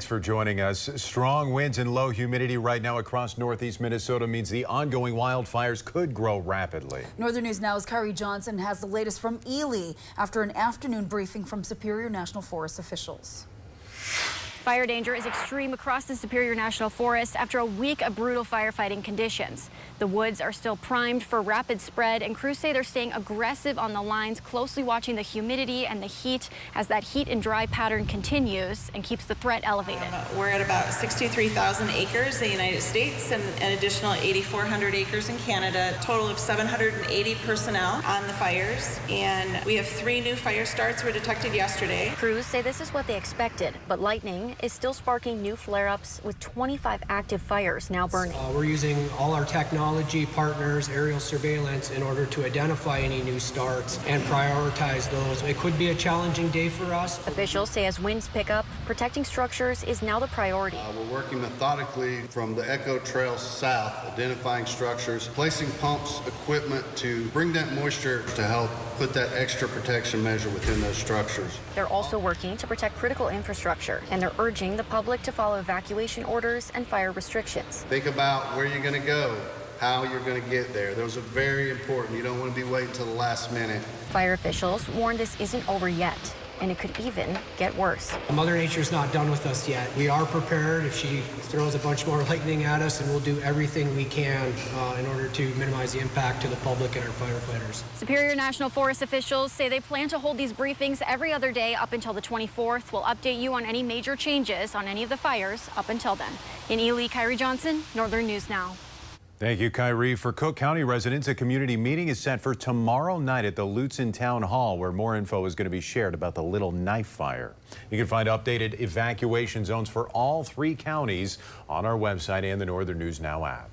Thanks for joining us. Strong winds and low humidity right now across northeast Minnesota means the ongoing wildfires could grow rapidly. Northern News Now's Kyrie Johnson has the latest from Ely after an afternoon briefing from Superior National Forest officials. Fire danger is extreme across the Superior National Forest after a week of brutal firefighting conditions. The woods are still primed for rapid spread, and crews say they're staying aggressive on the lines, closely watching the humidity and the heat as that heat and dry pattern continues and keeps the threat elevated. We're at about 63,000 acres in the United States and an additional 8,400 acres in Canada, a total of 780 personnel on the fires. And we have 3 new fire starts were detected yesterday. Crews say this is what they expected, but lightning is still sparking new flare-ups with 25 active fires now burning. We're using all our technology partners, aerial surveillance, in order to identify any new starts and prioritize those. It could be a challenging day for us. Officials say as winds pick up, protecting structures is now the priority. We're working methodically from the Echo Trail south, identifying structures, placing pumps, equipment to bring that moisture to help put that extra protection measure within those structures. They're also working to protect critical infrastructure, and they're urging the public to follow evacuation orders and fire restrictions. Think about where you're going to go, how you're going to get there. Those are very important. You don't want to be waiting till the last minute. Fire officials warn this isn't over yet, and it could even get worse. Mother Nature's not done with us yet. We are prepared if she throws a bunch more lightning at us, and we'll do everything we can in order to minimize the impact to the public and our firefighters. Superior National Forest officials say they plan to hold these briefings every other day up until the 24th. We'll update you on any major changes on any of the fires up until then. In Ely, Kyrie Johnson, Northern News Now. Thank you, Kyrie. For Cook County residents, a community meeting is set for tomorrow night at the Lutzen Town Hall, where more info is going to be shared about the Little Knife Fire. You can find updated evacuation zones for all 3 counties on our website and the Northern News Now app.